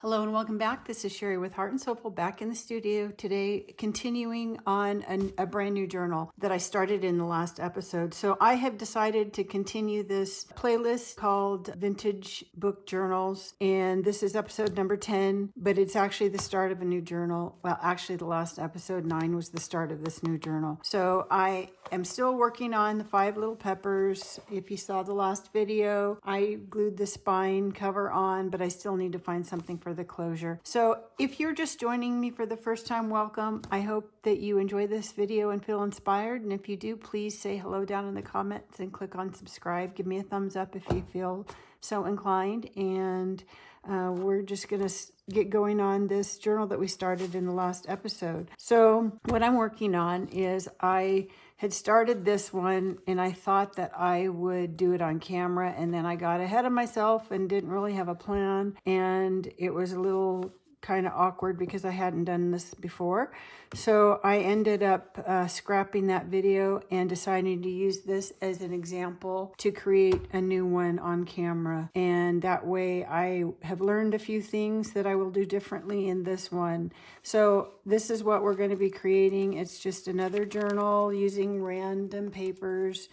Hello and welcome back. This is Sherry with Heart and Soulful back in the studio today, continuing on a brand new journal that I started in the last episode. So I have decided to continue this playlist called Vintage Book Journals, and this is episode number 10, but it's actually the start of a new journal. Well, actually the last episode 9 was the start of this new journal. So I am still working on the 5 little peppers. If you saw the last video, I glued the spine cover on, but I still need to find something for the closure. So if you're just joining me for the first time, welcome. I hope that you enjoy this video and feel inspired. And if you do, please say hello down in the comments and click on subscribe. Give me a thumbs up if you feel so inclined. And we're just going to get going on this journal that we started in the last episode. So what I'm working on is I had started this one and I thought that I would do it on camera, and then I got ahead of myself and didn't really have a plan, and it was a little kind of awkward because I hadn't done this before. So I ended up scrapping that video and deciding to use this as an example to create a new one on camera. And that way I have learned a few things that I will do differently in this one. So this is what we're going to be creating. It's just another journal using random papers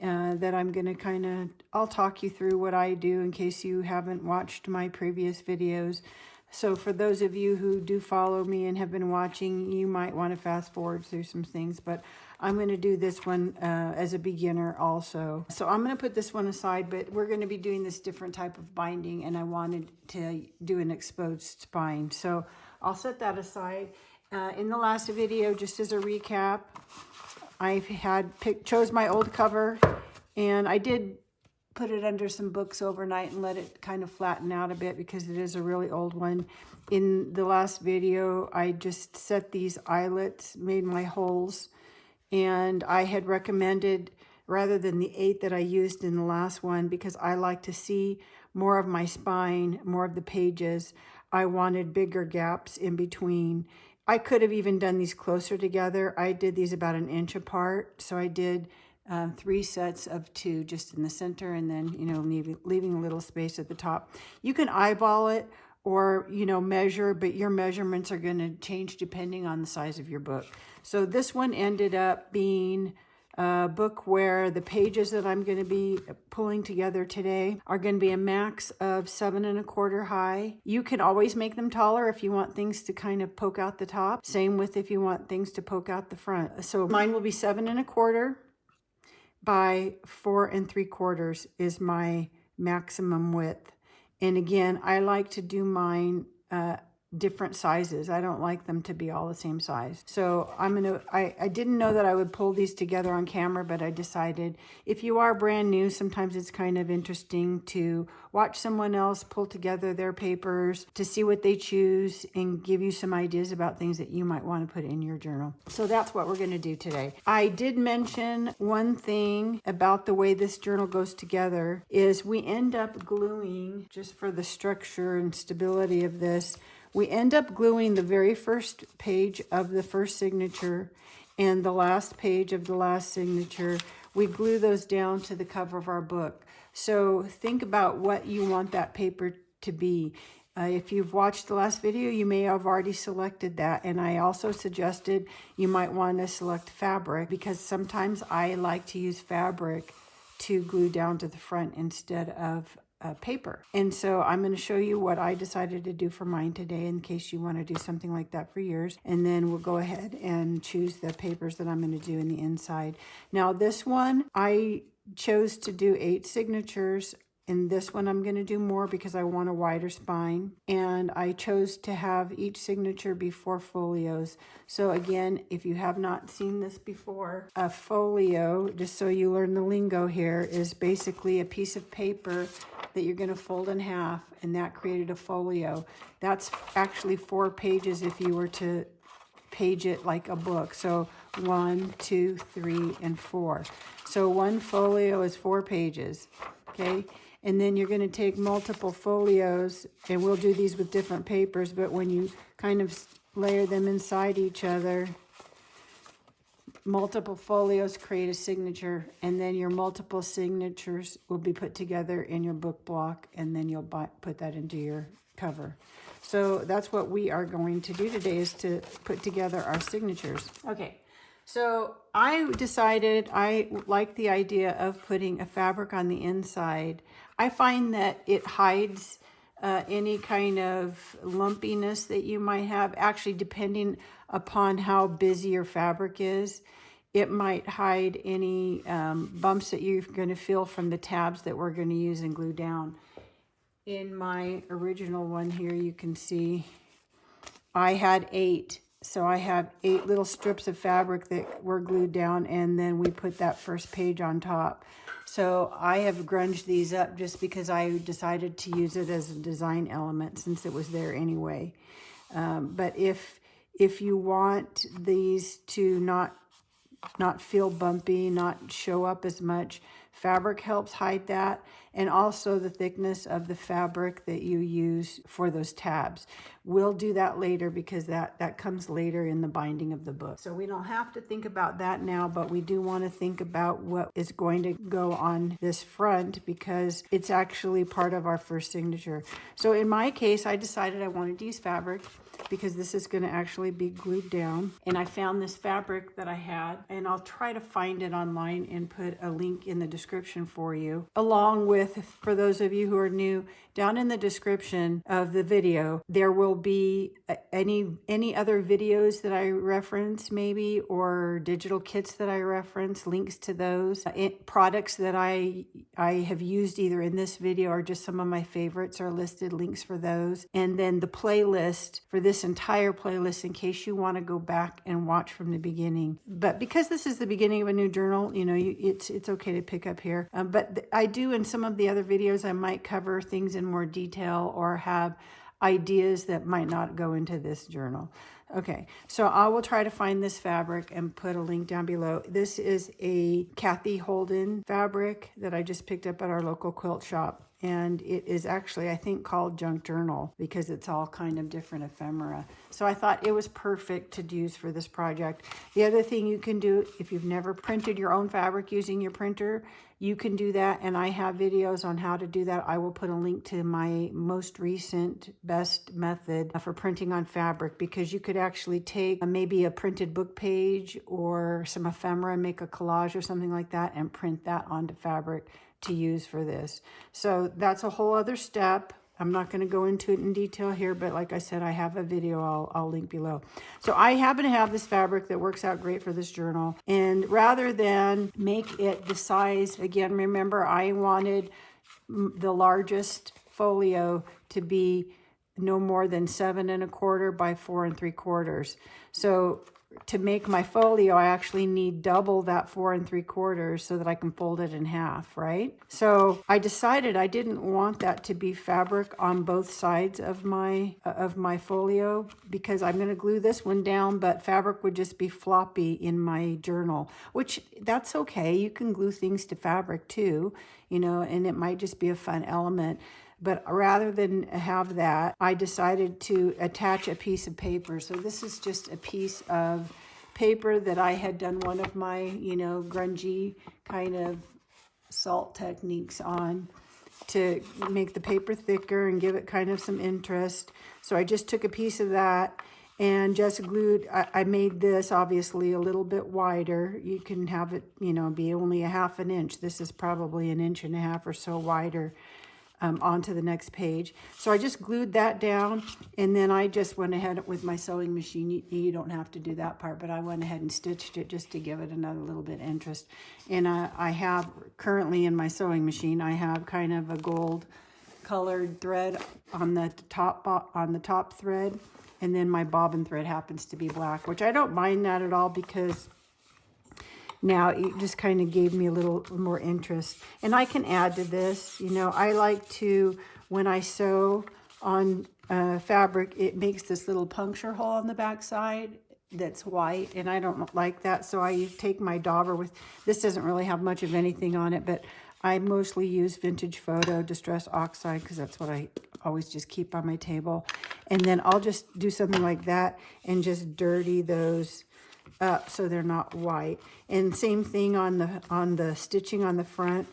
that I'm going to I'll talk you through what I do in case you haven't watched my previous videos. So for those of you who do follow me and have been watching, you might want to fast forward through some things, but I'm going to do this one as a beginner also. So I'm going to put this one aside, but we're going to be doing this different type of binding, and I wanted to do an exposed spine. So I'll set that aside. In the last video, just as a recap, I chose my old cover, and I did put it under some books overnight and let it kind of flatten out a bit because it is a really old one. In the last video, I just set these eyelets, made my holes, and I had recommended, rather than the 8 that I used in the last one, because I like to see more of my spine, more of the pages, I wanted bigger gaps in between. I could have even done these closer together. I did these about 1 inch apart, so I did 3 sets of 2 just in the center, and then, leaving a little space at the top. You can eyeball it or, measure, but your measurements are going to change depending on the size of your book. So this one ended up being a book where the pages that I'm going to be pulling together today are going to be a max of 7 1/4 high. You can always make them taller if you want things to kind of poke out the top. Same with if you want things to poke out the front. So mine will be 7 1/4 by 4 3/4 is my maximum width. And again, I like to do mine different sizes. I don't like them to be all the same size. So I didn't know that I would pull these together on camera, but I decided if you are brand new, sometimes it's kind of interesting to watch someone else pull together their papers to see what they choose and give you some ideas about things that you might want to put in your journal. So that's what we're going to do today. I did mention one thing about the way this journal goes together is we end up gluing, just for the structure and stability of this, we end up gluing the very first page of the first signature and the last page of the last signature. We glue those down to the cover of our book. So think about what you want that paper to be. If you've watched the last video, you may have already selected that. And I also suggested you might want to select fabric, because sometimes I like to use fabric to glue down to the front instead of paper. And so I'm going to show you what I decided to do for mine today in case you want to do something like that for yours. And then we'll go ahead and choose the papers that I'm going to do in the inside. Now this one, I chose to do 8 signatures. In this one, I'm going to do more because I want a wider spine. And I chose to have each signature be 4 folios. So again, if you have not seen this before, a folio, just so you learn the lingo here, is basically a piece of paper that you're going to fold in half, and that created a folio. That's actually 4 pages if you were to page it like a book. So 1, 2, 3, and 4. So 1 folio is 4 pages. Okay. And then you're going to take multiple folios, and we'll do these with different papers, but when you kind of layer them inside each other, multiple folios create a signature, and then your multiple signatures will be put together in your book block, and then you'll put that into your cover. So that's what we are going to do today, is to put together our signatures. Okay, so I decided I like the idea of putting a fabric on the inside. I find that it hides any kind of lumpiness that you might have. Actually, depending upon how busy your fabric is, it might hide any bumps that you're going to feel from the tabs that we're going to use and glue down. In my original one here, you can see I had 8. So I have 8 little strips of fabric that were glued down, and then we put that first page on top. So I have grunged these up just because I decided to use it as a design element since it was there anyway. But if you want these to not feel bumpy, not show up as much, fabric helps hide that, and also the thickness of the fabric that you use for those tabs. We'll do that later because that comes later in the binding of the book. So we don't have to think about that now, but we do want to think about what is going to go on this front because it's actually part of our first signature. So in my case, I decided I wanted to use fabric because this is going to actually be glued down. And I found this fabric that I had, and I'll try to find it online and put a link in the description for you. Along with, for those of you who are new, down in the description of the video, there will be any other videos that I reference maybe, or digital kits that I reference, links to those. Products that I have used either in this video or just some of my favorites are listed, links for those. And then the playlist for this entire playlist in case you want to go back and watch from the beginning. But because this is the beginning of a new journal, you know, it's okay to pick up here. But I do in some of the other videos, I might cover things in more detail or have ideas that might not go into this journal. Okay, so I will try to find this fabric and put a link down below. This is a Kathy Holden fabric that I just picked up at our local quilt shop. And it is actually, I think, called Junk Journal because it's all kind of different ephemera. So I thought it was perfect to use for this project. The other thing you can do, if you've never printed your own fabric using your printer, you can do that. And I have videos on how to do that. I will put a link to my most recent best method for printing on fabric, because you could actually take maybe a printed book page or some ephemera and make a collage or something like that and print that onto fabric to use for this. So that's a whole other step. I'm not going to go into it in detail here, but like I said, I have a video I'll link below. So I happen to have this fabric that works out great for this journal. And rather than make it the size, again, remember I wanted the largest folio to be no more than 7 1/4 by 4 3/4. So to make my folio, I actually need double that 4 3/4 so that I can fold it in half, right? So I decided I didn't want that to be fabric on both sides of my folio because I'm going to glue this one down, but fabric would just be floppy in my journal, which that's okay. You can glue things to fabric too, you know, and it might just be a fun element. But rather than have that, I decided to attach a piece of paper. So this is just a piece of paper that I had done one of my, you know, grungy kind of salt techniques on to make the paper thicker and give it kind of some interest. So I just took a piece of that and just glued. I made this obviously a little bit wider. You can have it, you know, be only a 1/2 inch. This is probably 1.5 inches or so wider. Onto the next page. So I just glued that down, and then I just went ahead with my sewing machine. You don't have to do that part, but I went ahead and stitched it just to give it another little bit of interest. And I have currently in my sewing machine, I have kind of a gold colored thread on the top thread, and then my bobbin thread happens to be black, which I don't mind that at all because now it just kind of gave me a little more interest. And I can add to this, you know, I like to, when I sew on fabric, it makes this little puncture hole on the back side that's white, and I don't like that. So I take my dauber with, this doesn't really have much of anything on it, but I mostly use Vintage Photo Distress Oxide because that's what I always just keep on my table. And then I'll just do something like that and just dirty those up so they're not white. And same thing on the stitching on the front.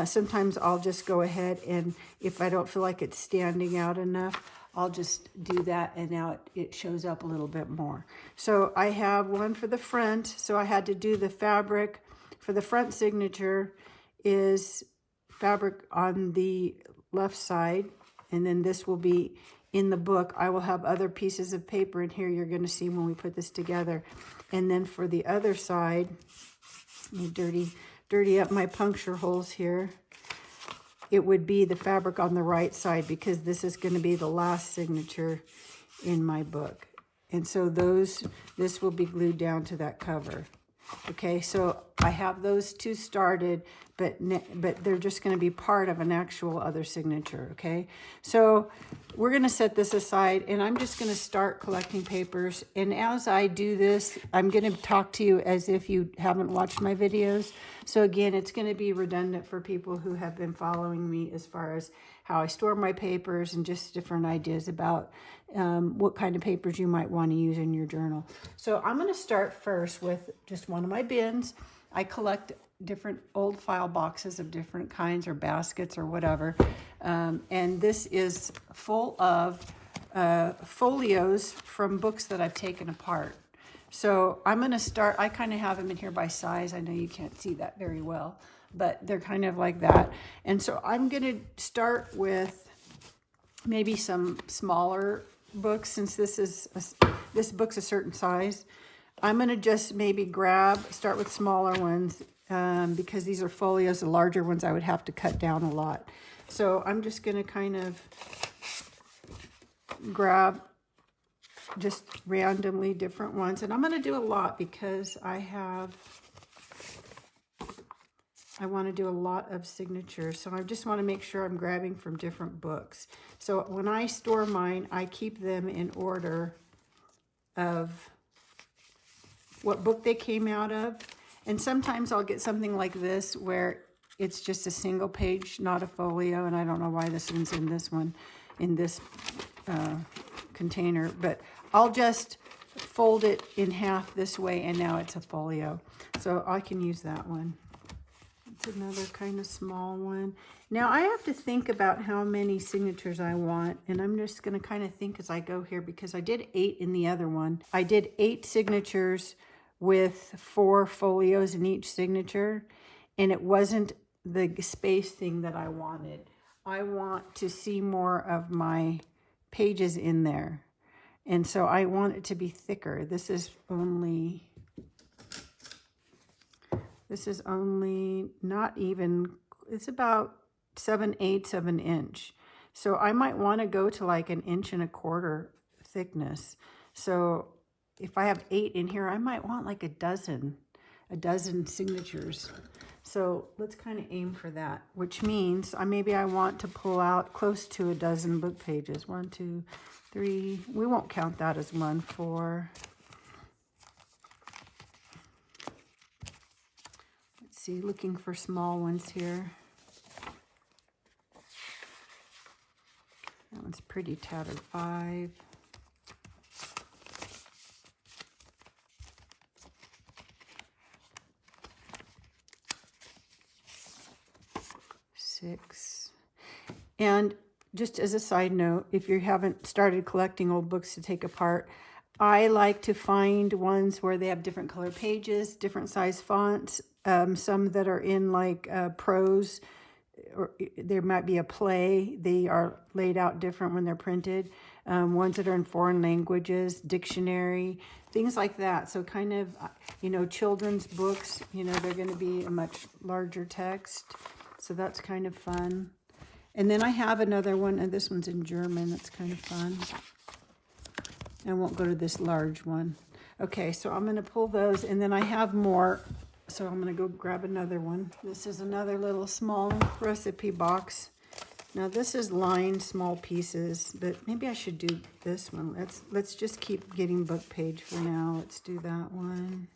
Sometimes I'll just go ahead and if I don't feel like it's standing out enough, I'll just do that, and now it shows up a little bit more. So I have one for the front. So I had to do the fabric for the front signature is fabric on the left side, and then this will be in the book. I will have other pieces of paper in here you're going to see when we put this together. And then for the other side, let me dirty up my puncture holes here. It would be the fabric on the right side, because this is going to be the last signature in my book. And so this will be glued down to that cover. Okay, so I have those two started, but they're just going to be part of an actual other signature, okay? So we're going to set this aside, and I'm just going to start collecting papers. And as I do this, I'm going to talk to you as if you haven't watched my videos. So again, it's going to be redundant for people who have been following me as far as how I store my papers and just different ideas about what kind of papers you might want to use in your journal. So I'm going to start first with just one of my bins. I collect different old file boxes of different kinds, or baskets, or whatever. And this is full of folios from books that I've taken apart. So I'm going to start, I kind of have them in here by size. I know you can't see that very well, but they're kind of like that. And so I'm going to start with maybe some smaller books, since this book's a certain size. I'm going to just maybe start with smaller ones, because these are folios. The larger ones I would have to cut down a lot. So I'm just going to kind of grab just randomly different ones. And I'm going to do a lot, because I want to do a lot of signatures. So I just want to make sure I'm grabbing from different books. So when I store mine, I keep them in order of what book they came out of. And sometimes I'll get something like this where it's just a single page, not a folio. And I don't know why this one's in this container, but I'll just fold it in half this way, and now it's a folio. So I can use that one. It's another kind of small one. Now I have to think about how many signatures I want, and I'm just going to kind of think as I go here, because I did 8 in the other one. I did 8 signatures with 4 folios in each signature, and it wasn't the space thing that I wanted. I want to see more of my pages in there, and so I want it to be thicker. This is only not even, it's about 7/8 of an inch. So I might want to go to like 1 1/4 inch thickness. So if I have 8 in here, I might want like a dozen signatures. So let's kind of aim for that, which means maybe I want to pull out close to a dozen book pages. 1, 2, 3. We won't count that as 1, 4. Let's see, looking for small ones here. That one's pretty tattered. 5. 6. And just as a side note, if you haven't started collecting old books to take apart, I like to find ones where they have different color pages, different size fonts, some that are in like prose, or there might be a play. They are laid out different when they're printed. Ones that are in foreign languages, dictionary, things like that. So kind of, children's books, they're going to be a much larger text. So that's kind of fun. And then I have another one, and this one's in German. That's kind of fun. I won't go to this large one. Okay, so I'm going to pull those, and then I have more. So I'm going to go grab another one. This is another little small recipe box. Now this is lined small pieces, but maybe I should do this one. Let's just keep getting book page for now. Let's do that one.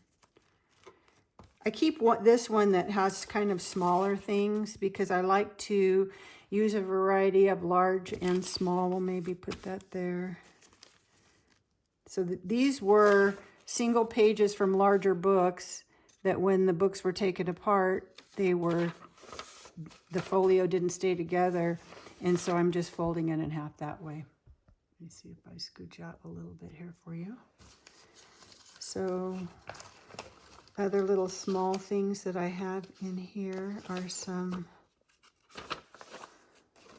I keep this one that has kind of smaller things because I like to use a variety of large and small. We'll maybe put that there. So these were single pages from larger books that when the books were taken apart, the folio didn't stay together. And so I'm just folding it in half that way. Let me see if I scooch out a little bit here for you. So other little small things that I have in here are some,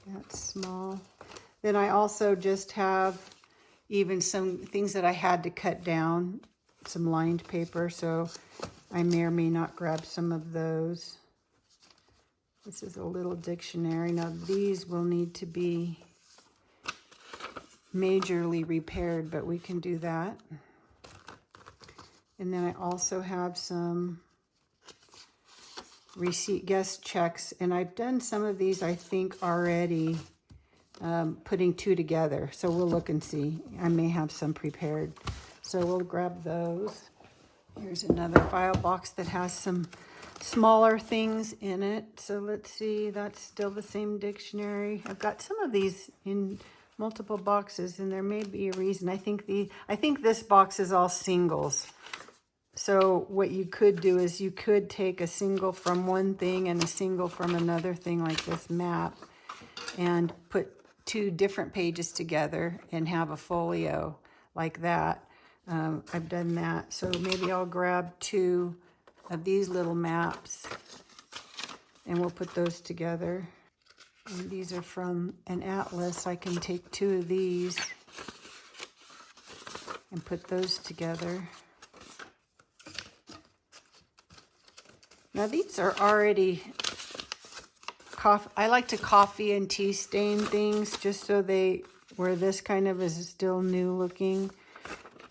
that's small. Then I also just have even some things that I had to cut down, some lined paper, so I may or may not grab some of those. This is a little dictionary. Now these will need to be majorly repaired, but we can do that. And then I also have some receipt guest checks, and I've done some of these, I think, already, putting two together. So we'll look and see. I may have some prepared. So we'll grab those. Here's another file box that has some smaller things in it. So let's see, that's still the same dictionary. I've got some of these in multiple boxes, and there may be a reason. I think this box is all singles. So what you could do is you could take a single from one thing and a single from another thing, like this map, and put two different pages together and have a folio like that. I've done that. So maybe I'll grab two of these little maps and we'll put those together. And these are from an atlas. I can take two of these and put those together. Now these are already I like to coffee and tea stain things just so where this kind of is still new looking.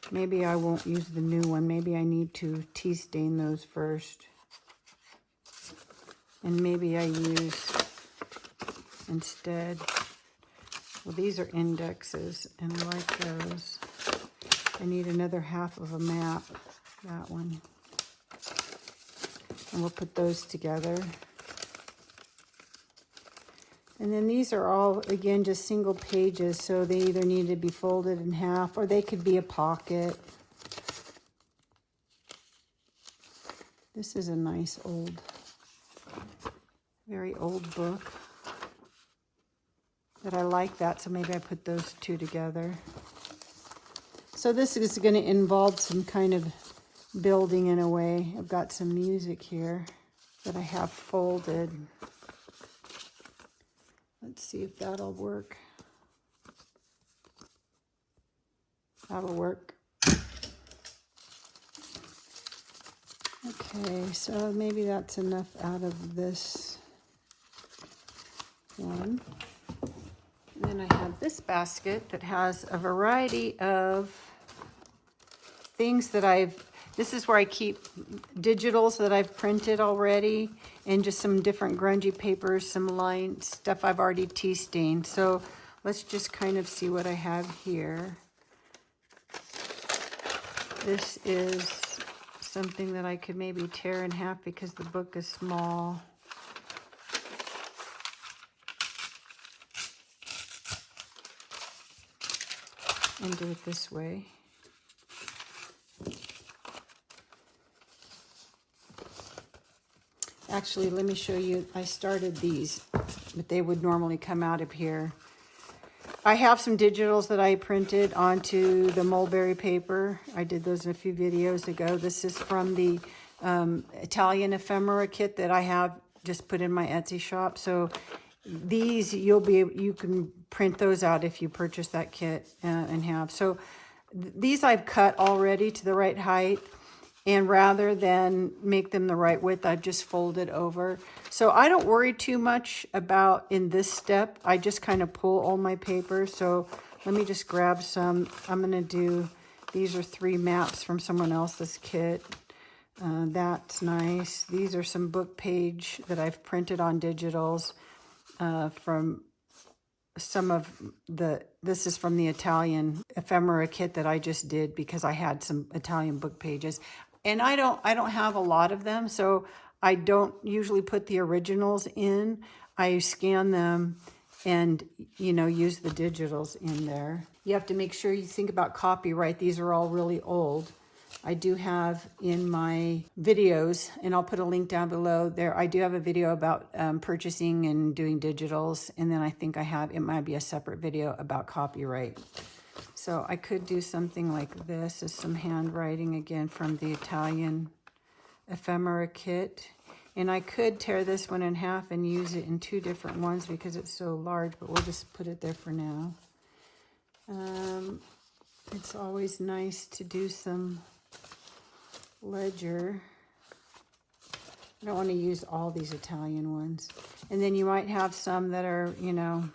Maybe I won't use the new one. Maybe I need to tea stain those first. And maybe I use instead, well, these are indexes and I like those. I need another half of a map, that one. And we'll put those together. And then these are all, again, just single pages, so they either need to be folded in half or they could be a pocket. This is a nice old, very old book. But I like that, so maybe I put those two together. So this is going to involve some kind of building in a way. I've got some music here that I have folded. Let's see if that'll work. That'll work. Okay, so maybe that's enough out of this one. And then I have this basket that has a variety of things that this is where I keep digitals that I've printed already and just some different grungy papers, some line stuff I've already tea stained. So let's just kind of see what I have here. This is something that I could maybe tear in half because the book is small. And do it this way. Actually, let me show you. I started these, but they would normally come out of here. I have some digitals that I printed onto the Mulberry paper. I did those a few videos ago. This is from the Italian ephemera kit that I have just put in my Etsy shop. So these, you can print those out if you purchase that kit and have. So these I've cut already to the right height. And rather than make them the right width, I've just folded over. So I don't worry too much about in this step. I just kind of pull all my paper. So let me just grab some. I'm going to do, these are 3 maps from someone else's kit. That's nice. These are some book page that I've printed on digitals from some of this is from the Italian ephemera kit that I just did because I had some Italian book pages. And I don't have a lot of them, so I don't usually put the originals in. I scan them and, use the digitals in there. You have to make sure you think about copyright. These are all really old. I do have in my videos, and I'll put a link down below there, I do have a video about purchasing and doing digitals, and then I think it might be a separate video about copyright. So I could do something like this as some handwriting again from the Italian ephemera kit. And I could tear this one in half and use it in 2 different ones because it's so large, but we'll just put it there for now. It's always nice to do some ledger. I don't want to use all these Italian ones. And then you might have some that are, you know,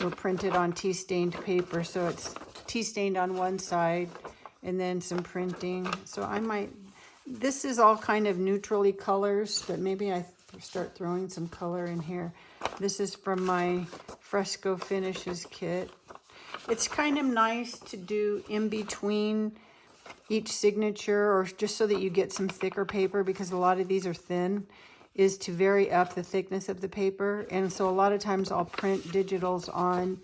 were printed on tea-stained paper. So it's tea-stained on one side and then some printing. So I might, this is all kind of neutrally colors, but maybe I start throwing some color in here. This is from my Fresco Finishes kit. It's kind of nice to do in between each signature, or just so that you get some thicker paper, because a lot of these are thin, is to vary up the thickness of the paper. And so a lot of times I'll print digitals on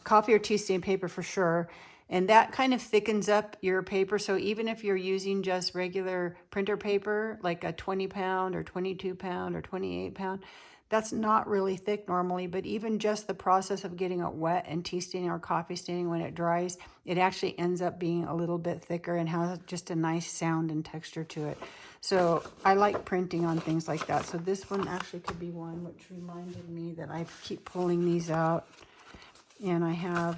coffee or tea stain paper for sure. And that kind of thickens up your paper. So even if you're using just regular printer paper, like a 20 pound or 22 pound or 28 pound, that's not really thick normally, but even just the process of getting it wet and tea staining or coffee staining, when it dries, it actually ends up being a little bit thicker and has just a nice sound and texture to it. So I like printing on things like that. So this one actually could be one, which reminded me that I keep pulling these out. And I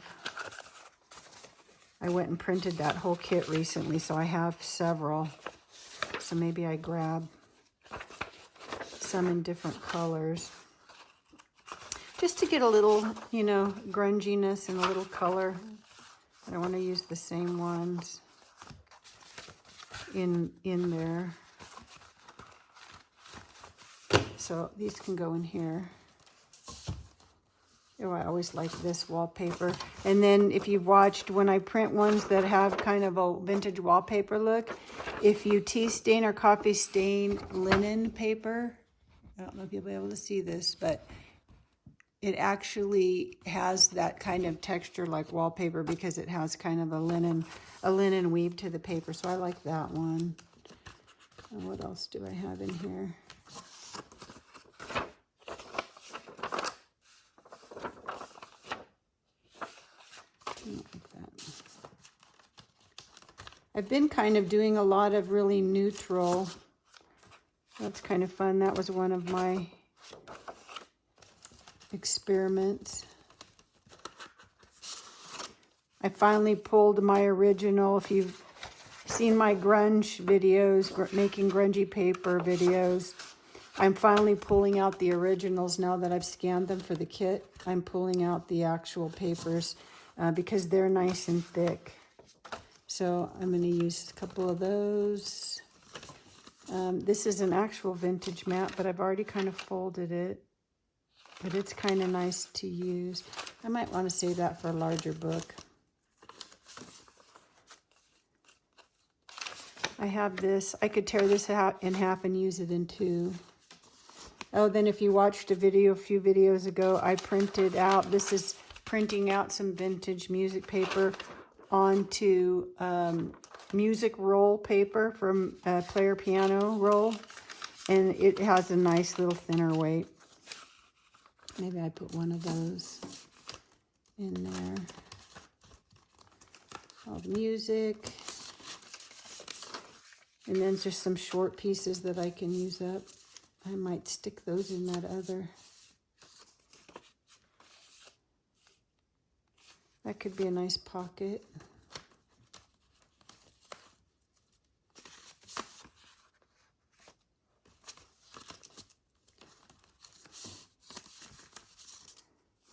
went and printed that whole kit recently, so I have several. So maybe I grab some in different colors, just to get a little, you know, grunginess and a little color. I don't want to use the same ones in there. So these can go in here. Oh, I always like this wallpaper. And then if you've watched when I print ones that have kind of a vintage wallpaper look, if you tea stain or coffee stain linen paper, I don't know if you'll be able to see this, but it actually has that kind of texture like wallpaper because it has kind of a linen weave to the paper. So I like that one. And what else do I have in here? I've been kind of doing a lot of really neutral. That's kind of fun. That was one of my experiments. I finally pulled my original. If you've seen my grunge videos, making grungy paper videos, I'm finally pulling out the originals now that I've scanned them for the kit. I'm pulling out the actual papers because they're nice and thick. So I'm going to use a couple of those. This is an actual vintage mat, but I've already kind of folded it. But it's kind of nice to use. I might want to save that for a larger book. I have this. I could tear this out in half and use it in 2. Oh, then if you watched a few videos ago, I printed out, this is printing out some vintage music paper onto music roll paper from player piano roll, and it has a nice little thinner weight. Maybe I put one of those in there. All the music, and then just some short pieces that I can use up. I might stick those in that other. That could be a nice pocket.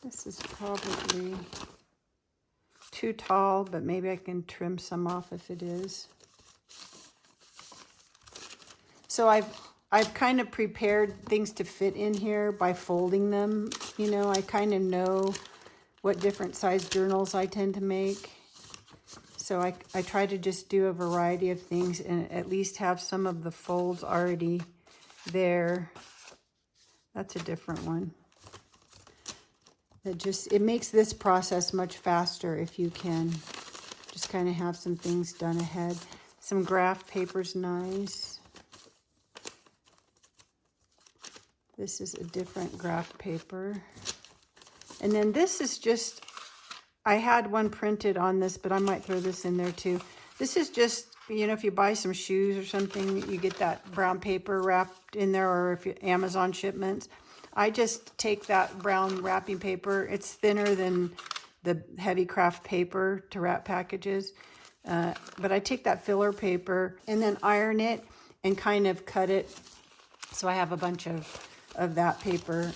This is probably too tall, but maybe I can trim some off if it is. So I've kind of prepared things to fit in here by folding them. You know, I kind of know what different size journals I tend to make. So I try to just do a variety of things and at least have some of the folds already there. That's a different one. It makes this process much faster if you can just kind of have some things done ahead. Some graph paper's nice. This is a different graph paper. And then this is just, I had one printed on this, but I might throw this in there too. This is just, you know, if you buy some shoes or something, you get that brown paper wrapped in there, or if you Amazon shipments. I just take that brown wrapping paper. It's thinner than the heavy craft paper to wrap packages. But I take that filler paper and then iron it and kind of cut it. So I have a bunch of that paper,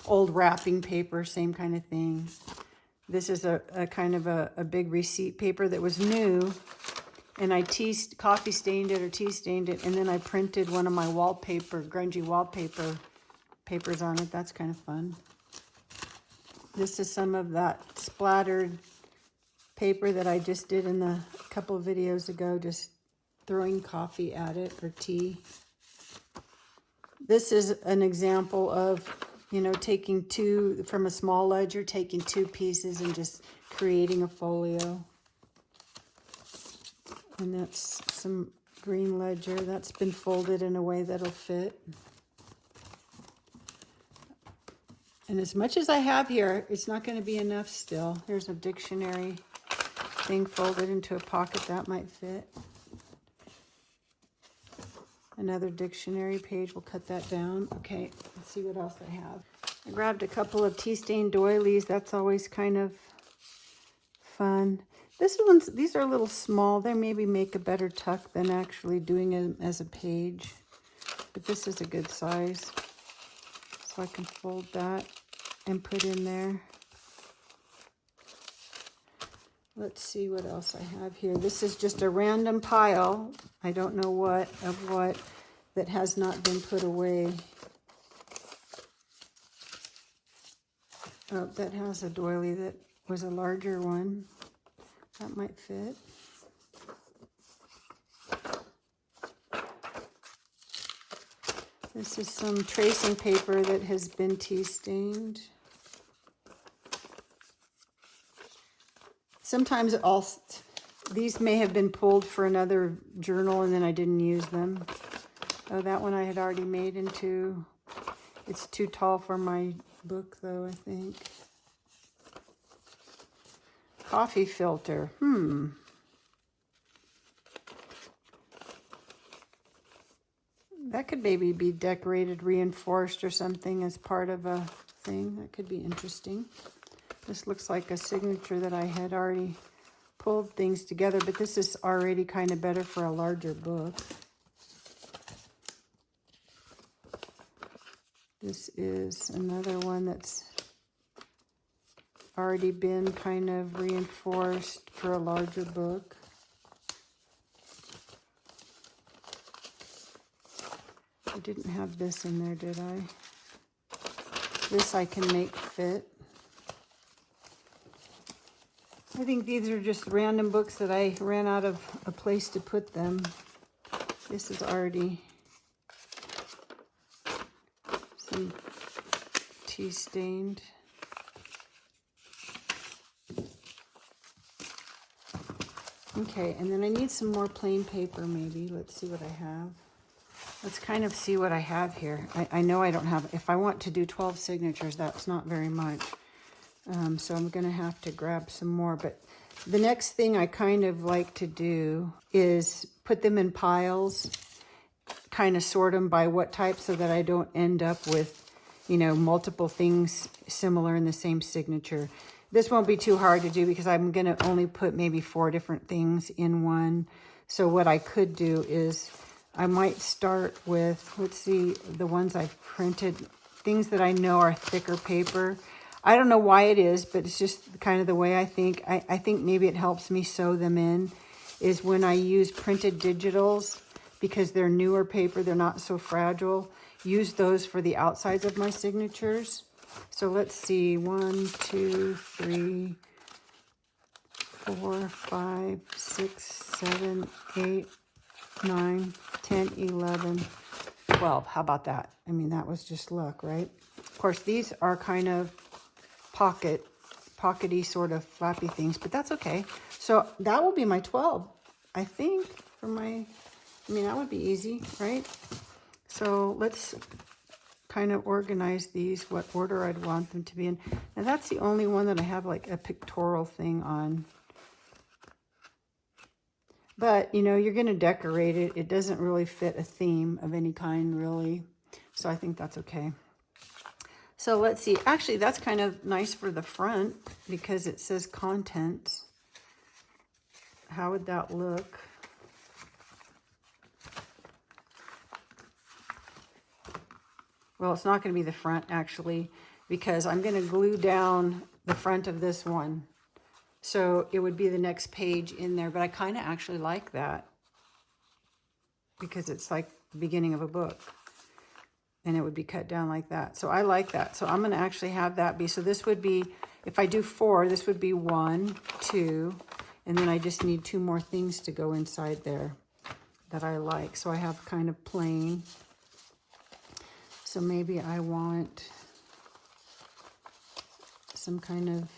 old wrapping paper, same kind of thing. This is a kind of a big receipt paper that was new, and I coffee stained it or tea stained it, and then I printed one of my wallpaper, grungy wallpaper papers on it. That's kind of fun. This is some of that splattered paper that I just did in a couple of videos ago, just throwing coffee at it or tea. This is an example of, you know, taking two, from a small ledger, taking two pieces and just creating a folio. And that's some green ledger that's been folded in a way that'll fit. And as much as I have here, it's not going to be enough still. Here's a dictionary thing folded into a pocket that might fit. Another dictionary page, we'll cut that down. Okay, let's see what else I have. I grabbed a couple of tea stained doilies. That's always kind of fun. These are a little small. They maybe make a better tuck than actually doing it as a page. But this is a good size. So I can fold that and put in there. Let's see what else I have here. This is just a random pile. I don't know what that has not been put away. Oh, that has a doily that was a larger one. That might fit. This is some tracing paper that has been tea stained. Sometimes these may have been pulled for another journal and then I didn't use them. Oh, that one I had already made into, it's too tall for my book though, I think. Coffee filter, That could maybe be decorated, reinforced or something as part of a thing. That could be interesting. This looks like a signature that I had already pulled things together, but this is already kind of better for a larger book. This is another one that's already been kind of reinforced for a larger book. I didn't have this in there, did I? This I can make fit. I think these are just random books that I ran out of a place to put them. This is already some tea stained. Okay, and then I need some more plain paper maybe. Let's see what I have. Let's kind of see what I have here. I know I don't have, if I want to do 12 signatures, that's not very much. So I'm going to have to grab some more. But the next thing I kind of like to do is put them in piles, kind of sort them by what type so that I don't end up with, you know, multiple things similar in the same signature. This won't be too hard to do because I'm going to only put maybe 4 different things in one. So what I could do is I might start with, let's see, the ones I've printed, things that I know are thicker paper. I don't know why it is, but it's just kind of the way I think. I think maybe it helps me sew them in, is when I use printed digitals, because they're newer paper, they're not so fragile. Use those for the outsides of my signatures. So let's see, 1, 2, 3, 4, 5, 6, 7, 8, 9, 10, 11, 12. How about that? I mean, that was just luck, right? Of course, these are kind of pockety sort of flappy things, but that's okay. So that will be my 12, I think, for my, I mean, that would be easy, right? So let's kind of organize these, what order I'd want them to be in. And that's the only one that I have like a pictorial thing on. But, you know, you're going to decorate it. It doesn't really fit a theme of any kind, really. So I think that's okay. So let's see. Actually, that's kind of nice for the front because it says contents. How would that look? Well, it's not going to be the front, actually, because I'm going to glue down the front of this one. So it would be the next page in there, but I kind of actually like that because it's like the beginning of a book and it would be cut down like that. So I like that. So I'm going to actually have that be, so this would be, if I do 4, this would be 1, 2, and then I just need 2 more things to go inside there that I like. So I have kind of plain. So maybe I want some kind of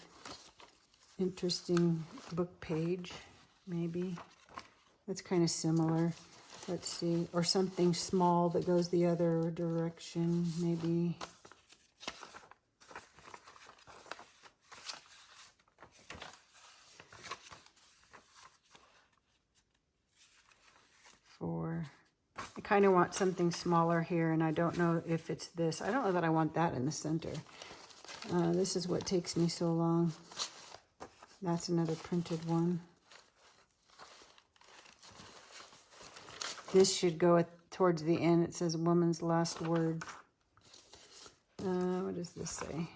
interesting book page, maybe. That's kind of similar. Let's see. Or something small that goes the other direction, maybe. I kind of want something smaller here, and I don't know if it's this. I don't know that I want that in the center. This is what takes me so long. That's another printed one. This should go towards the end. It says woman's last word. What does this say?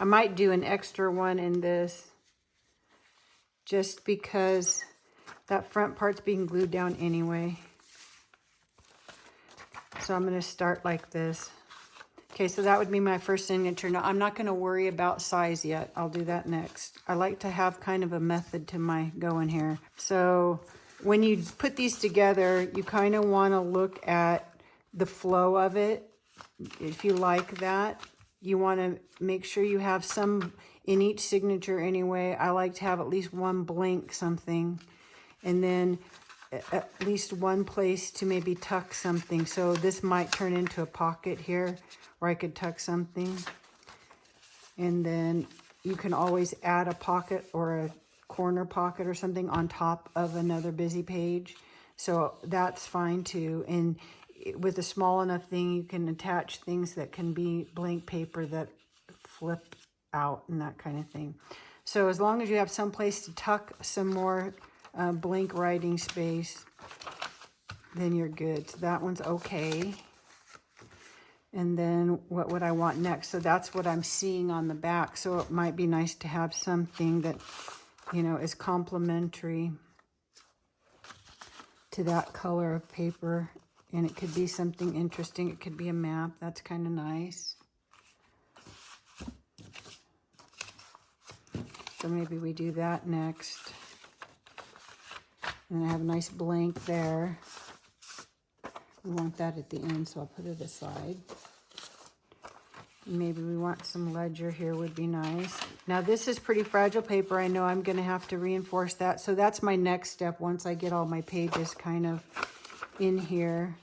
I might do an extra one in this just because that front part's being glued down anyway. So I'm going to start like this. Okay, so that would be my first signature. Now, I'm not going to worry about size yet. I'll do that next. I like to have kind of a method to my going here. So when you put these together, you kind of want to look at the flow of it. If you like that, you want to make sure you have some in each signature anyway. I like to have at least one blank something, and then at least one place to maybe tuck something. So this might turn into a pocket here where I could tuck something. And then you can always add a pocket or a corner pocket or something on top of another busy page. So that's fine too. And with a small enough thing, you can attach things that can be blank paper that flip out and that kind of thing. So as long as you have some place to tuck some more blank writing space, then you're good. So that one's okay. And then what would I want next? So that's what I'm seeing on the back. So it might be nice to have something that, you know, is complementary to that color of paper. And it could be something interesting. It could be a map. That's kind of nice. So maybe we do that next. And I have a nice blank there. We want that at the end, so I'll put it aside. Maybe we want some ledger here would be nice. Now this is pretty fragile paper. I know I'm going to have to reinforce that. So that's my next step once I get all my pages kind of in here.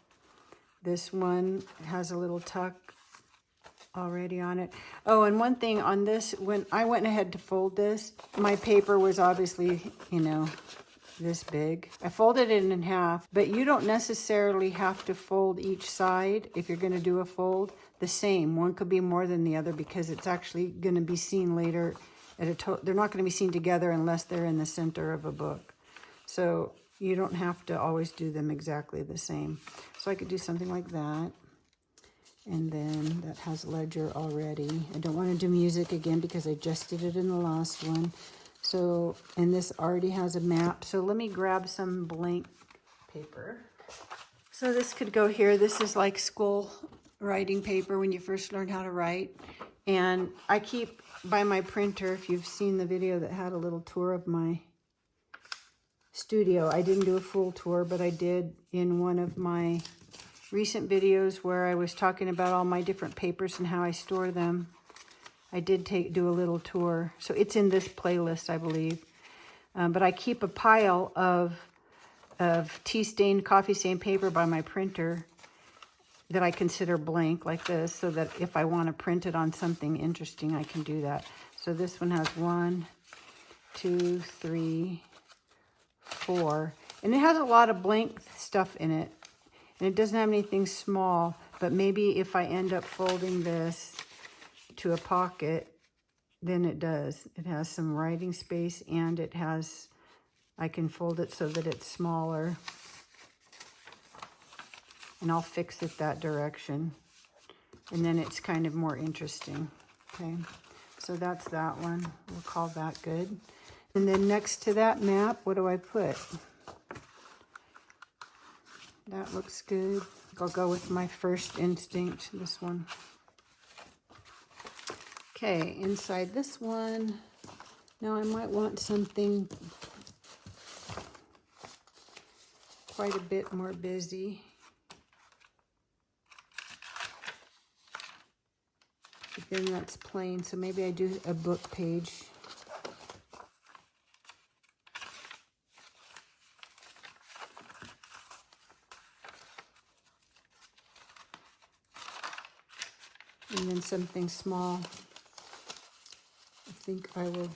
This one has a little tuck already on it. Oh, and one thing on this, when I went ahead to fold this, my paper was obviously, you know, this big. I folded it in half, but you don't necessarily have to fold each side if you're going to do a fold the same. One could be more than the other because it's actually going to be seen later at a they're not going to be seen together unless they're in the center of a book. So you don't have to always do them exactly the same. So I could do something like that. And then that has ledger already. I don't want to do music again because I just did it in the last one. So, and this already has a map. So let me grab some blank paper. So this could go here. This is like school writing paper when you first learn how to write. And I keep by my printer, if you've seen the video that had a little tour of my studio. I didn't do a full tour, but I did in one of my recent videos where I was talking about all my different papers and how I store them. I did do a little tour. So it's in this playlist, I believe. But I keep a pile of tea-stained, coffee-stained paper by my printer that I consider blank like this, so that if I want to print it on something interesting, I can do that. So this one has 1, 2, 3, 4. And it has a lot of blank stuff in it. And it doesn't have anything small, but maybe if I end up folding this to a pocket, then it does. It has some writing space, and it has, I can fold it so that it's smaller. And I'll fix it that direction. And then it's kind of more interesting. Okay, so that's that one. We'll call that good. And then next to that map, what do I put? That looks good. I'll go with my first instinct, this one. Okay, inside this one, now I might want something quite a bit more busy. But then that's plain, so maybe I do a book page. And then something small. I think I will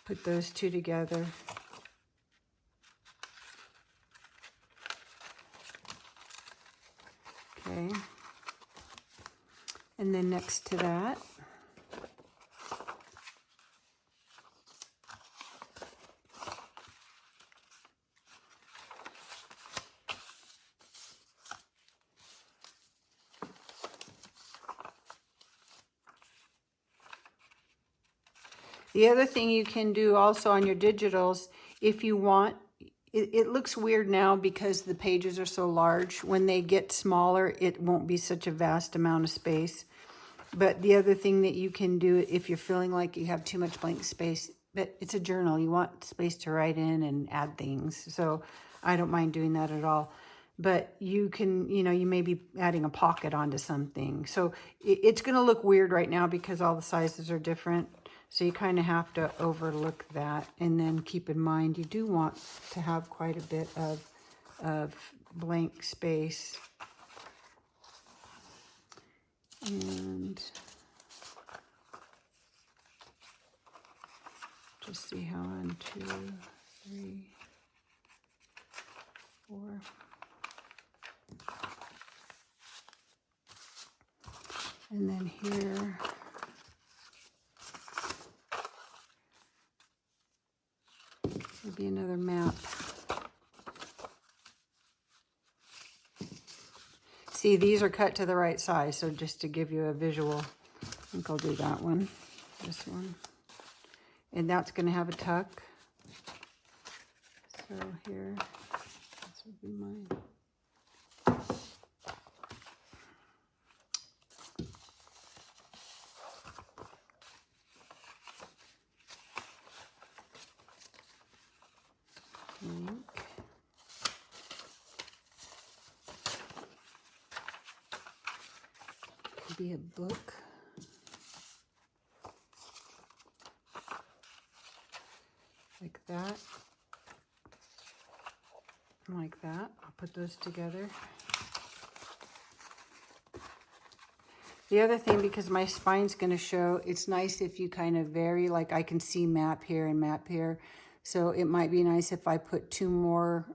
put those two together. Okay. And then next to that, the other thing you can do also on your digitals, if you want, it looks weird now because the pages are so large. When they get smaller, it won't be such a vast amount of space. But the other thing that you can do if you're feeling like you have too much blank space, but it's a journal, you want space to write in and add things. So I don't mind doing that at all. But you can, you may be adding a pocket onto something. So it's going to look weird right now because all the sizes are different. So you kind of have to overlook that, and then keep in mind you do want to have quite a bit of blank space. And just see how 1, 2, 3, 4. And then here, maybe another map. See, these are cut to the right size, so just to give you a visual, I think I'll do that one, this one. And that's going to have a tuck. So here, this would be mine. Be a book. Like that. Like that. I'll put those together. The other thing, because my spine's going to show, it's nice if you kind of vary, like I can see map here and map here. So it might be nice if I put 2 more,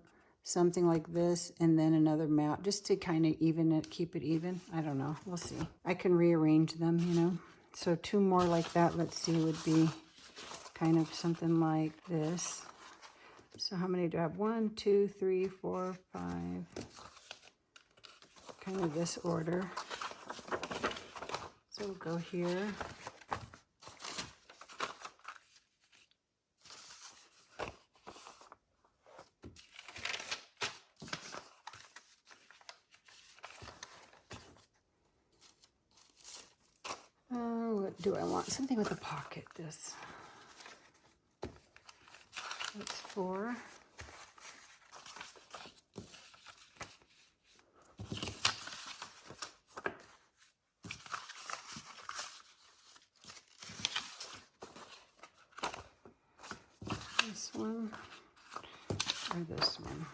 something like this, and then another map, just to kind of even it, keep it even. I don't know. We'll see. I can rearrange them, So 2 more like that, let's see, would be kind of something like this. So how many do I have? 1, 2, 3, 4, 5. Kind of this order. So we'll go here. What do I want? Something with a pocket, this. That's 4. one or this one?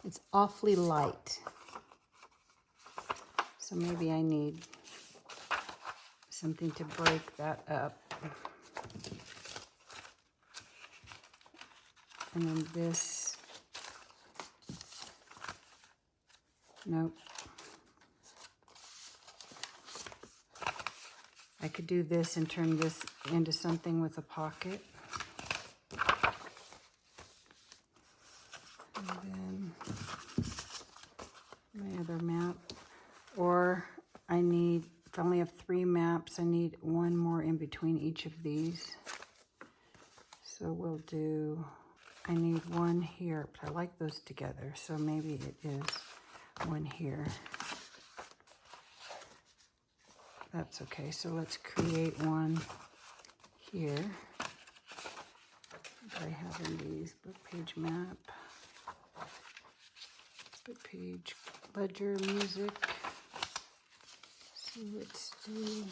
It's awfully light, so maybe I need something to break that up. And then this, nope. I could do this and turn this into something with a pocket. And then my other map. Or I need, if I only have 3 maps, I need one more in between each of these. So we'll do, I need one here, but I like those together, so maybe it is one here. That's okay, so let's create one here. What do I have in these? Book page map, book page, ledger, music. So let's do,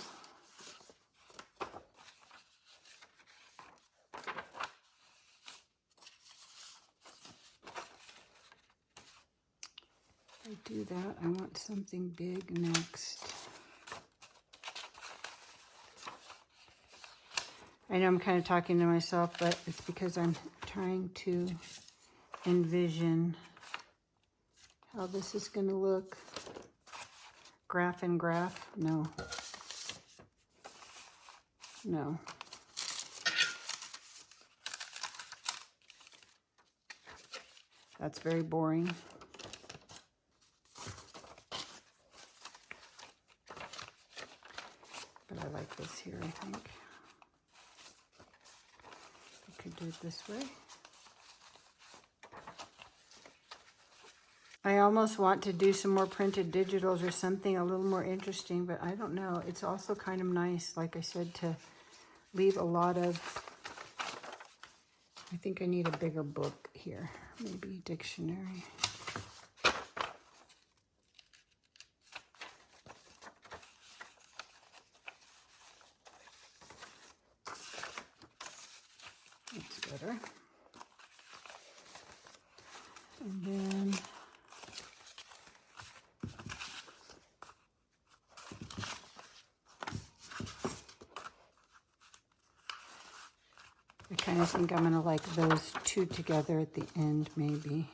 I do that, I want something big next. I know I'm kind of talking to myself, but it's because I'm trying to envision how this is going to look. Graph and graph? No. No. That's very boring. But I like this here, I think. I could do it this way. I almost want to do some more printed digitals or something a little more interesting, but I don't know. It's also kind of nice, like I said, to leave a lot of, I think I need a bigger book here, maybe dictionary. That's better. And then I kind of think I'm going to like those two together at the end, maybe.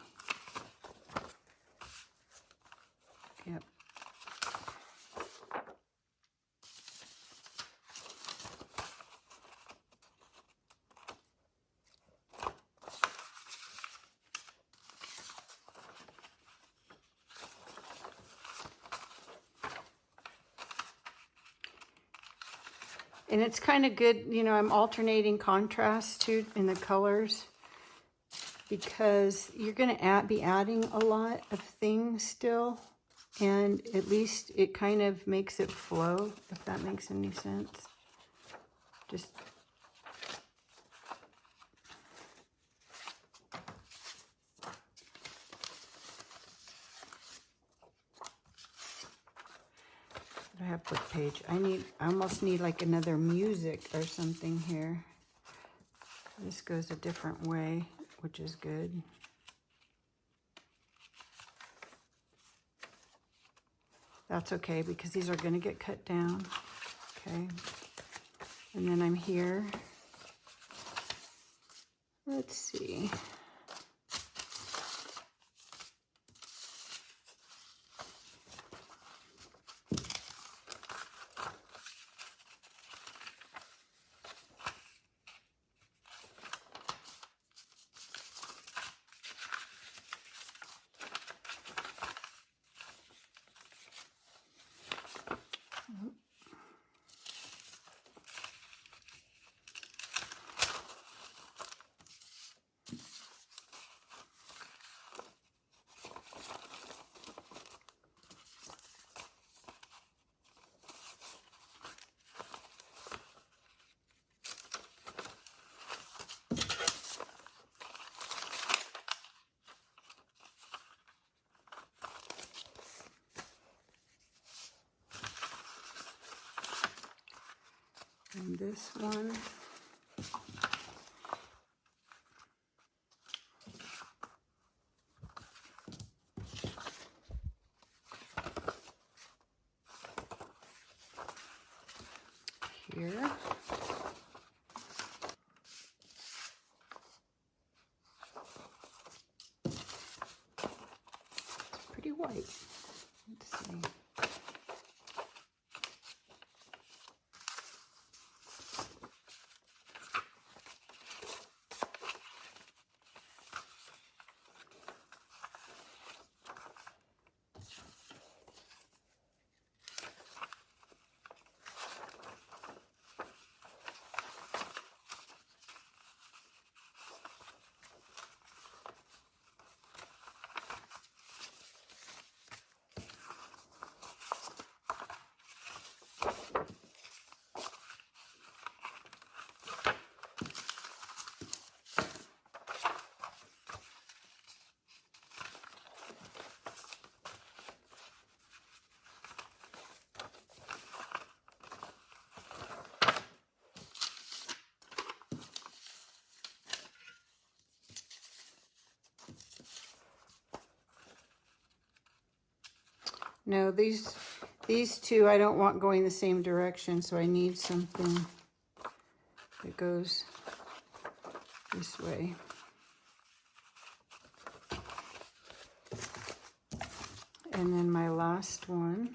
Yep. And it's kind of good, you know, I'm alternating contrast too in the colors because you're going to be adding a lot of things still. And at least it kind of makes it flow, if that makes any sense. Just I have book page. I almost need like another music or something here. This goes a different way, which is good. That's okay because these are going to get cut down. Okay. And then I'm here. Let's see. And this one. Here. It's pretty white. Let's see. No, these two I don't want going the same direction, so I need something that goes this way. And then my last one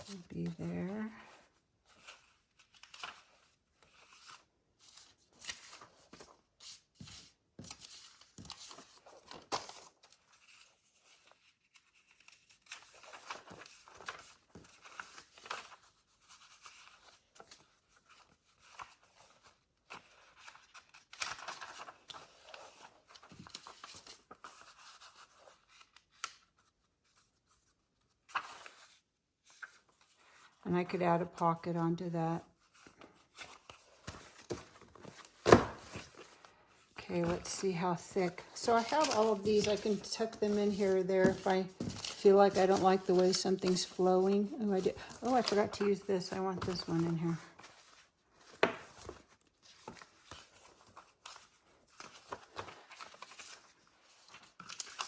will be there. And I could add a pocket onto that. Okay, let's see how thick. So I have all of these. I can tuck them in here or there if I feel like I don't like the way something's flowing. Oh, I did. Oh, I forgot to use this. I want this one in here.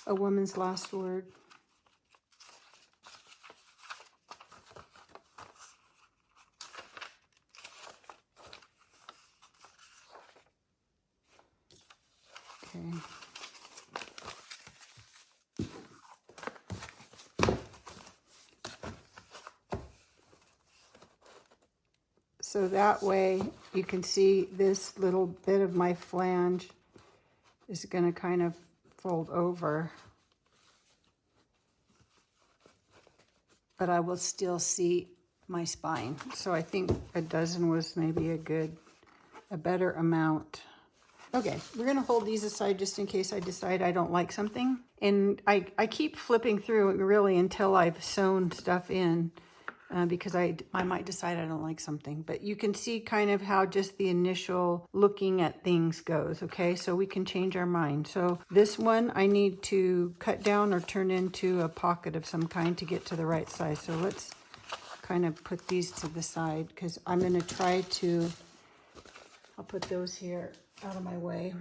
A Woman's Last Word. Okay. So that way you can see this little bit of my flange is going to kind of fold over. But I will still see my spine. So I think a dozen was maybe a better amount. Okay, we're gonna hold these aside just in case I decide I don't like something. And I keep flipping through really until I've sewn stuff in because I might decide I don't like something. But you can see kind of how just the initial looking at things goes, okay? So we can change our mind. So this one I need to cut down or turn into a pocket of some kind to get to the right size. So let's kind of put these to the side because I'm gonna try to, I'll put those here out of my way.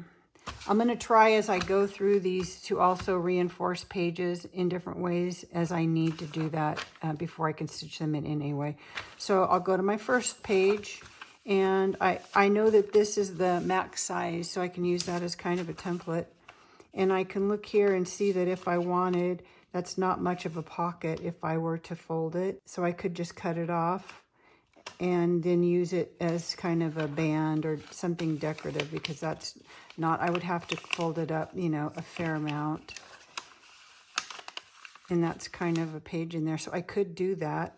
I'm going to try as I go through these to also reinforce pages in different ways as I need to do that before I can stitch them in anyway. So I'll go to my first page, and I know that this is the max size, so I can use that as kind of a template. And I can look here and see that if I wanted, that's not much of a pocket if I were to fold it. So I could just cut it off and then use it as kind of a band or something decorative, because that's not, I would have to fold it up, you know, a fair amount. And that's kind of a page in there. So I could do that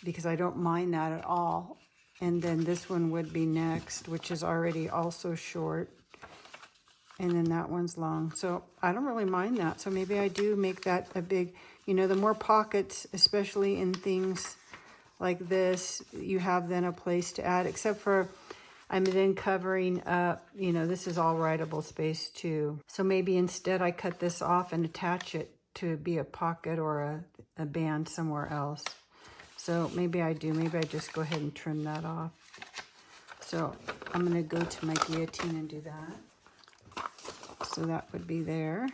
because I don't mind that at all. And then this one would be next, which is already also short. And then that one's long. So I don't really mind that. So maybe I do make that a big, you know, the more pockets, especially in things like this, you have then a place to add, except for I'm then covering up, you know, this is all writable space too. So maybe instead I cut this off and attach it to be a pocket or a band somewhere else. So maybe I do. Maybe I just go ahead and trim that off. So I'm going to go to my guillotine and do that. So that would be there.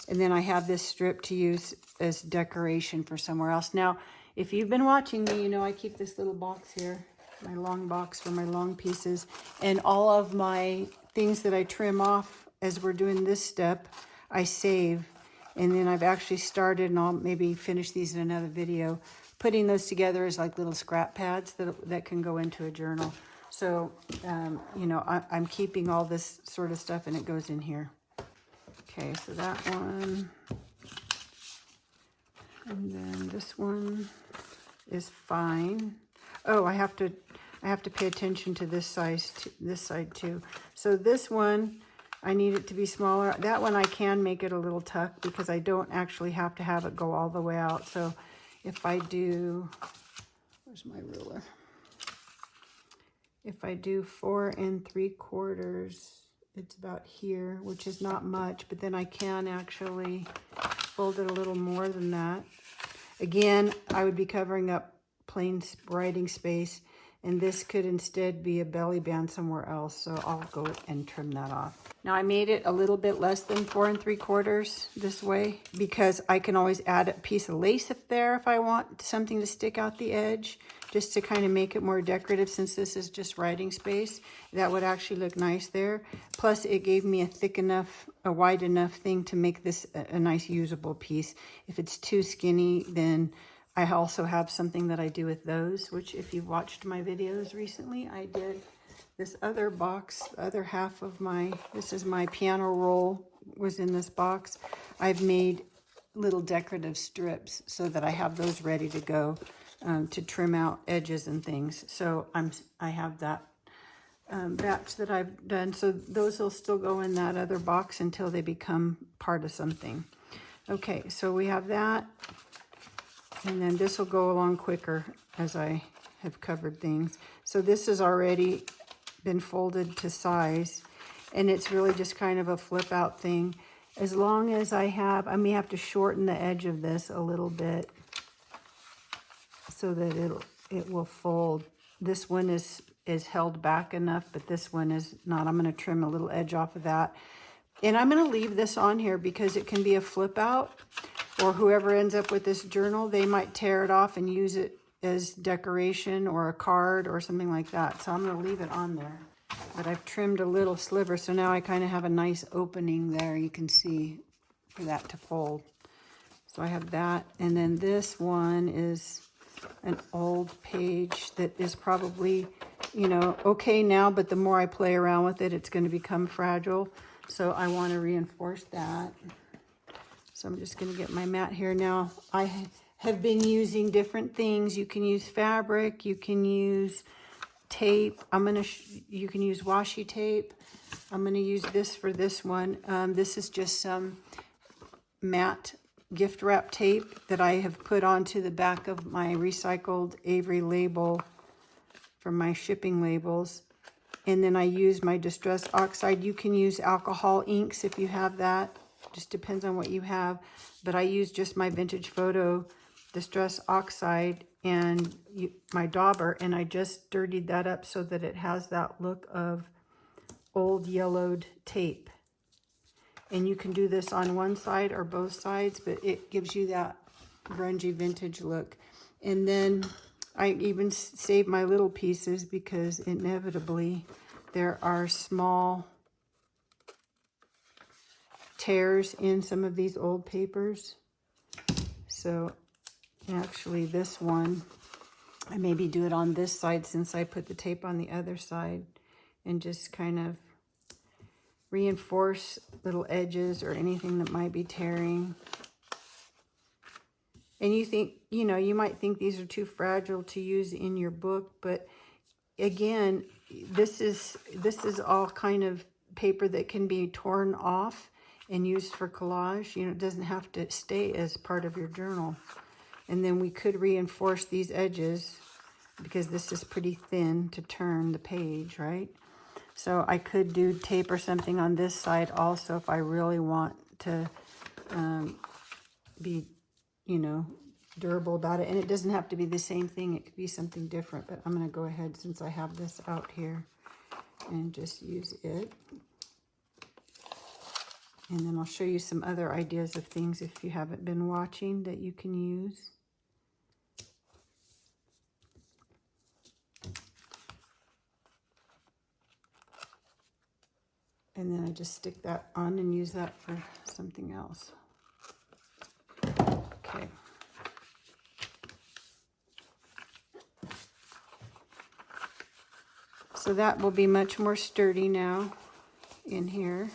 And then I have this strip to use as decoration for somewhere else. Now, if you've been watching me, you know I keep this little box here, my long box for my long pieces. And all of my things that I trim off as we're doing this step, I save. And then I've actually started, and I'll maybe finish these in another video, putting those together as like little scrap pads that can go into a journal. So, you know, I'm keeping all this sort of stuff, and it goes in here. Okay, so that one. And then this one is fine. Oh, I have to pay attention to this side too. So this one, I need it to be smaller. That one I can make it a little tuck because I don't actually have to have it go all the way out. So if I do, where's my ruler? If I do 4 3/4, it's about here, which is not much, but then I can actually fold it a little more than that. Again, I would be covering up plain writing space, and this could instead be a belly band somewhere else, so I'll go and trim that off. Now I made it a little bit less than 4 3/4 this way because I can always add a piece of lace up there if I want something to stick out the edge, just to kind of make it more decorative. Since this is just writing space, that would actually look nice there. Plus it gave me a wide enough thing to make this a nice usable piece. If it's too skinny, then I also have something that I do with those, which if you've watched my videos recently, I did this other box, the other half of this is my piano roll was in this box. I've made little decorative strips so that I have those ready to go to trim out edges and things. So I have that batch that I've done. So those will still go in that other box until they become part of something. Okay, so we have that. And then this will go along quicker as I have covered things. So this has already been folded to size, and it's really just kind of a flip out thing. As long as I may have to shorten the edge of this a little bit so that it will fold. This one is held back enough, but this one is not. I'm going to trim a little edge off of that. And I'm going to leave this on here because it can be a flip out, or whoever ends up with this journal, they might tear it off and use it as decoration or a card or something like that. So I'm going to leave it on there. But I've trimmed a little sliver, so now I kind of have a nice opening there, you can see, for that to fold. So I have that. And then this one is an old page that is probably, you know, okay now, but the more I play around with it, it's going to become fragile. So I want to reinforce that. So I'm just going to get my mat here. Now, I have been using different things. You can use fabric, you can use tape. You can use washi tape. I'm going to use this for this one. This is just some matte gift wrap tape that I have put onto the back of my recycled Avery label for my shipping labels. And then I use my distress oxide. You can use alcohol inks if you have that. Just depends on what you have. But I use just my Vintage Photo distress oxide and my dauber, and I just dirtied that up so that it has that look of old yellowed tape. And you can do this on one side or both sides, but it gives you that grungy vintage look. And then I even save my little pieces because inevitably there are small tears in some of these old papers. So actually this one, I maybe do it on this side since I put the tape on the other side, and just kind of reinforce little edges or anything that might be tearing. And you think, you know, you might think these are too fragile to use in your book, but again, this is all kind of paper that can be torn off and used for collage. You know, it doesn't have to stay as part of your journal. And then we could reinforce these edges because this is pretty thin to turn the page, right? So I could do tape or something on this side also if I really want to be, you know, durable about it. And it doesn't have to be the same thing. It could be something different. But I'm going to go ahead, since I have this out here, and just use it. And then I'll show you some other ideas of things, if you haven't been watching, that you can use. And then I just stick that on and use that for something else. Okay. So that will be much more sturdy now in here.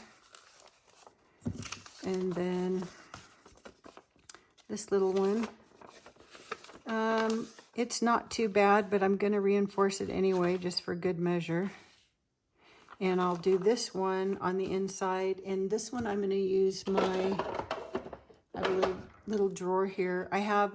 And then this little one, it's not too bad, but I'm going to reinforce it anyway, just for good measure. And I'll do this one on the inside. And this one I'm going to use I have a little drawer here. I have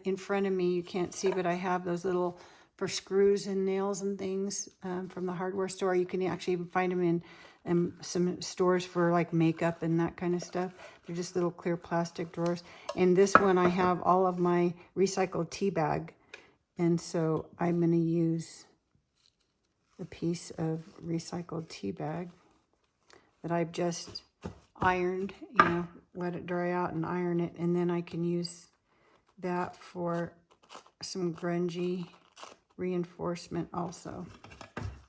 in front of me, you can't see, but I have those little, for screws and nails and things from the hardware store. You can actually even find them in some stores for like makeup and that kind of stuff. They're just little clear plastic drawers. And this one, I have all of my recycled tea bag. And so I'm going to use a piece of recycled tea bag that I've just ironed, you know, let it dry out and iron it. And then I can use that for some grungy reinforcement also.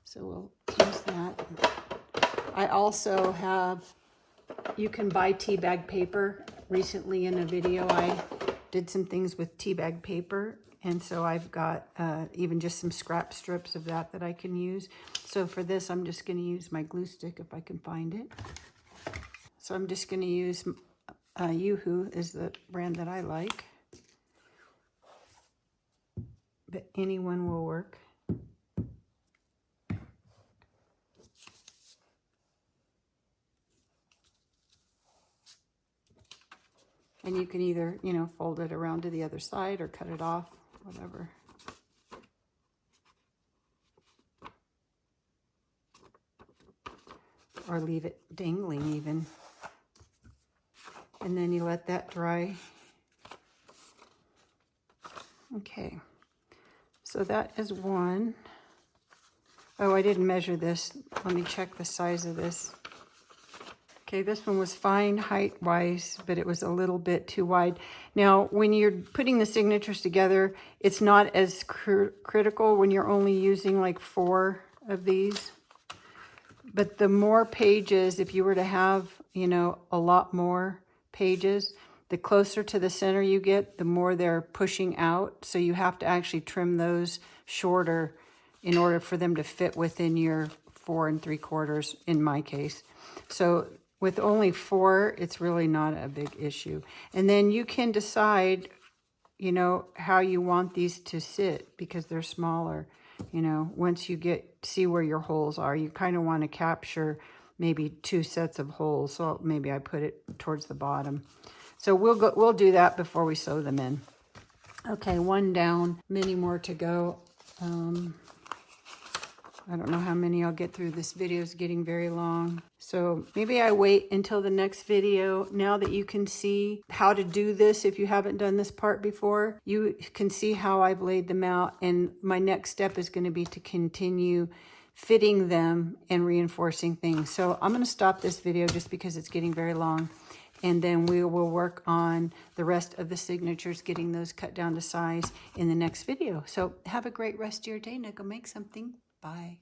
So we'll use that. I also have, you can buy tea bag paper. Recently in a video, I did some things with tea bag paper. And so I've got even just some scrap strips of that I can use. So for this, I'm just going to use my glue stick if I can find it. So I'm just going to use Yoo-Hoo is the brand that I like. But anyone will work. And you can either, you know, fold it around to the other side or cut it off, whatever. Or leave it dangling even. And then you let that dry. Okay. So that is one. Oh, I didn't measure this. Let me check the size of this. Okay, this one was fine height-wise, but it was a little bit too wide. Now, when you're putting the signatures together, it's not as critical when you're only using like 4 of these. But the more pages, if you were to have, you know, a lot more pages, the closer to the center you get, the more they're pushing out. So you have to actually trim those shorter in order for them to fit within your 4 3/4 in my case. So with only 4, it's really not a big issue. And then you can decide, you know, how you want these to sit because they're smaller. You know, once you see where your holes are, you kind of want to capture maybe 2 sets of holes. So maybe I put it towards the bottom. So we'll do that before we sew them in. Okay, 1 down, many more to go. I don't know how many I'll get through. This video is getting very long. So maybe I wait until the next video. Now that you can see how to do this, if you haven't done this part before, you can see how I've laid them out. And my next step is going to be to continue fitting them and reinforcing things. So I'm going to stop this video just because it's getting very long. And then we will work on the rest of the signatures, getting those cut down to size in the next video. So have a great rest of your day. Now go make something. Bye.